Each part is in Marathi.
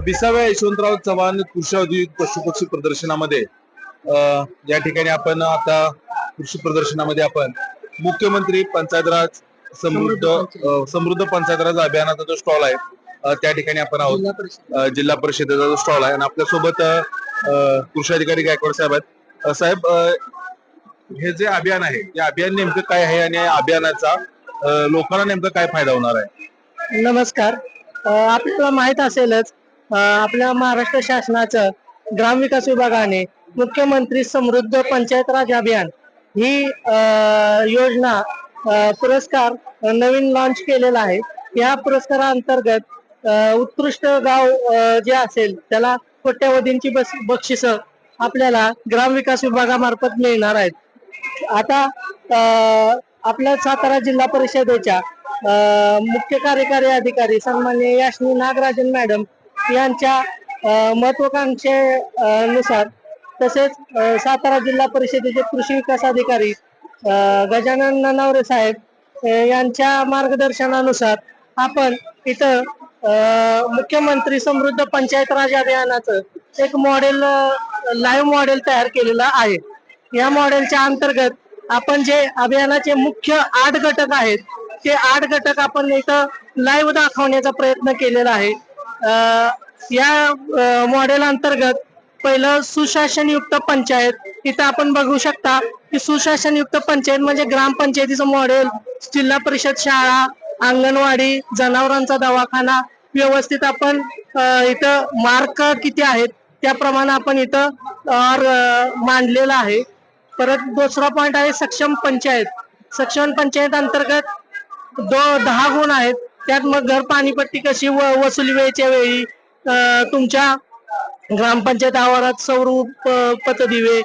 विसाव्या यशवंतराव चव्हाण कृषी औद्योगिक पशुपक्षी प्रदर्शनामध्ये या ठिकाणी आपण आता कृषी प्रदर्शनामध्ये आपण मुख्यमंत्री पंचायत राज समृद्ध पंचायत राज अभियानाचा जो स्टॉल आहे त्या ठिकाणी आपण आहोत. जिल्हा परिषदेचा जो स्टॉल आहे आणि आपल्यासोबत कृषी अधिकारी गायकवाड साहेब आहेत. साहेब, हे जे अभियान आहे या अभियान नेमकं काय आहे आणि या अभियानाचा लोकांना नेमका काय फायदा होणार आहे? नमस्कार. आपल्याला माहित असेलच आपल्या महाराष्ट्र शासनाचं ग्रामविकास विभागाने मुख्यमंत्री समृद्ध पंचायत राज अभियान ही योजना पुरस्कार नवीन लॉन्च केलेला आहे. या पुरस्कारांतर्गत उत्कृष्ट गाव जे असेल त्याला कोट्यवधींची बक्षिस आपल्याला ग्रामविकास विभागामार्फत मिळणार आहेत. आता आपल्या सातारा जिल्हा परिषदेच्या मुख्य कार्यकारी अधिकारी सन्माननीय यास्नी नागराजन मॅडम यांच्या महत्वाकांक्षेनुसार तसेच सातारा जिल्हा परिषदेचे कृषी विकास अधिकारी गजानन ननावरे साहेब यांच्या मार्गदर्शनानुसार आपण इथं मुख्यमंत्री समृद्ध पंचायत राज अभियानाचं एक मॉडेल लाईव्ह मॉडेल तयार केलेलं आहे. या मॉडेलच्या अंतर्गत आपण जे अभियानाचे मुख्य 8 घटक आहेत ते 8 घटक आपण इथं लाईव्ह दाखवण्याचा प्रयत्न केलेला आहे. या मॉडेल अंतर्गत पहिलं सुशासनयुक्त पंचायत. इथं आपण बघू शकता की सुशासनयुक्त पंचायत म्हणजे ग्रामपंचायतीचं मॉडेल, जिल्हा परिषद शाळा, अंगणवाडी, जनावरांचा दवाखाना व्यवस्थित आपण इथं मार्क किती आहेत त्याप्रमाणे आपण इथं मांडलेलं आहे. परत दुसरा पॉइंट आहे सक्षम पंचायत. सक्षम पंचायत अंतर्गत 10 गुण आहेत. त्यात मग घर पाणीपट्टी कशी वसुली वेळेच्या वेळी, तुमच्या ग्रामपंचायत आवारात सौर पथदिवे,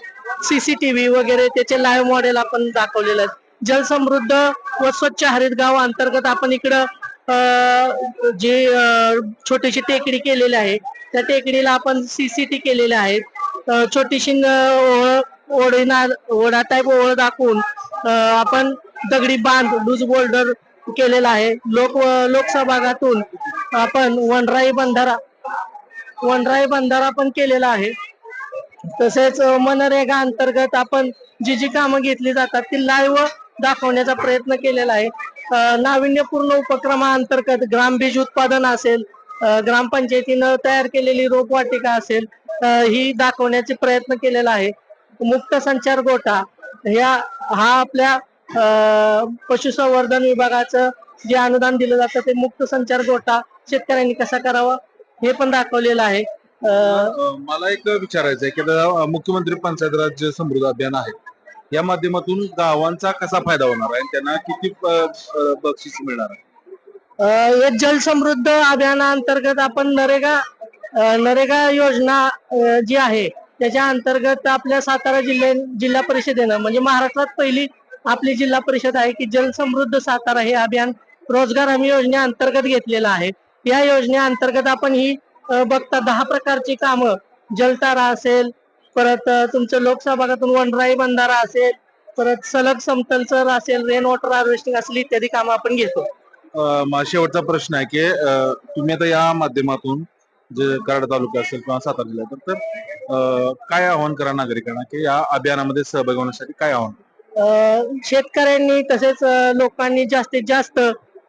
CCTV वगैरे त्याचे लाईव्ह मॉडेल आपण दाखवलेलं आहे. जलसमृद्ध व स्वच्छ हरित गाव अंतर्गत आपण इकडं जे छोटीशी टेकडी केलेली आहे त्या टेकडीला आपण CCT केलेले आहेत. छोटीशी ओढा टाईप ओळ दाखवून आपण दगडी बांध लूज बोल्डर केलेला आहे. लोकसहभागातून आपण वनराई बंधारा पण केलेला आहे. तसेच मनरेगा अंतर्गत आपण जी कामं घेतली जातात ती लाईव्ह दाखवण्याचा प्रयत्न केलेला आहे. नाविन्यपूर्ण उपक्रमाअंतर्गत ग्रामबीज उत्पादन असेल, ग्रामपंचायतीनं तयार केलेली रोपवाटिका असेल, ही दाखवण्याचा प्रयत्न केलेला आहे. मुक्त संचार गोठा हा आपल्या पशुसंवर्धन विभागाचं जे अनुदान दिलं जातं ते मुक्त संचार गोठा शेतकऱ्यांनी कसा करावा हे पण दाखवलेलं आहे. मला एक विचारायचं आहे की मुख्यमंत्री पंचायत राज समृद्ध अभियान आहे या माध्यमातून गावांचा कसा फायदा होणार आहे, त्यांना किती बक्षीस मिळणार आहे? या जलसमृद्ध अभियानाअंतर्गत आपण नरेगा योजना जी आहे त्याच्या अंतर्गत आपल्या सातारा जिल्हा परिषदेनं म्हणजे महाराष्ट्रात पहिली आपली जिल्हा परिषद आहे की जलसमृद्ध सातारा हे अभियान रोजगार हमी योजनेअंतर्गत घेतलेलं आहे. या योजनेअंतर्गत आपण ही बघता 10 प्रकारची कामं, जलतारा असेल, परत तुमचं लोकसहभागातून वनराई बंधारा असेल, परत सलग समतलचर असेल, रेन वॉटर हार्वेस्टिंग असेल इत्यादी कामं आपण घेतो. माझा शेवटचा प्रश्न आहे की तुम्ही आता या माध्यमातून जे कराड तालुका असेल किंवा सातारा जिल्हा तर काय आव्हान करा नागरिकांना की या अभियानामध्ये सहभागी होण्यासाठी काय आव्हान? शेतकऱ्यांनी तसेच लोकांनी जास्तीत जास्त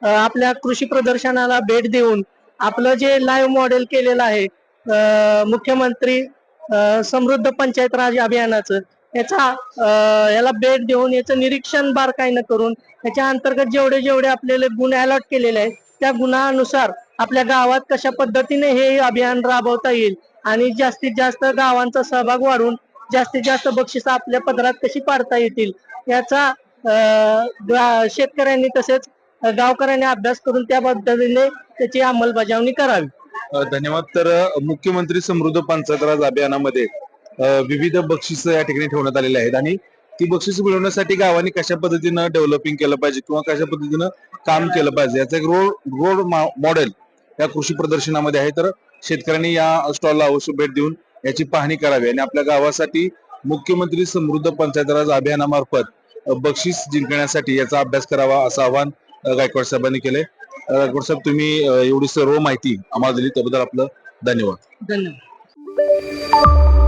आपल्या कृषी प्रदर्शनाला भेट देऊन आपलं जे लाईव्ह मॉडेल केलेलं आहे मुख्यमंत्री समृद्ध पंचायत राज अभियानाचं याला भेट देऊन याचं निरीक्षण बारकाईनं करून याच्या अंतर्गत जेवढे आपल्याला गुण अलॉट केलेले आहेत त्या गुणानुसार आपल्या गावात कशा पद्धतीने हे अभियान राबवता येईल आणि जास्तीत जास्त गावांचा सहभाग वाढून जास्तीत जास्त बक्षिस आपल्या पदरात कशी पाडता येतील याचा शेतकऱ्यांनी तसेच गावकऱ्यांनी अभ्यास करून त्या पद्धतीने त्याची अंमलबजावणी करावी. धन्यवाद. तर मुख्यमंत्री समृद्ध पंचायत राज अभियानामध्ये विविध बक्षिस या ठिकाणी ठेवण्यात आलेले आहेत आणि ती बक्षिस मिळवण्यासाठी गावांनी कशा पद्धतीनं डेव्हलपिंग केलं पाहिजे किंवा कशा पद्धतीनं काम केलं पाहिजे याचं एक रोड मॉडेल या कृषी प्रदर्शनामध्ये आहे. तर शेतकऱ्यांनी या स्टॉलला अवश्य भेट देऊन याची पाहणी करावी आणि आपल्या गावासाठी मुख्यमंत्री समृद्ध पंचायत राज अभियानामार्फत बक्षीस जिंकण्यासाठी याचा अभ्यास करावा असं आवाहन गायकवाड साहेबांनी केले. गायकवाड साहेब, तुम्ही एवढी सर्व माहिती आम्हाला दिली त्याबद्दल आपलं धन्यवाद. धन्यवाद.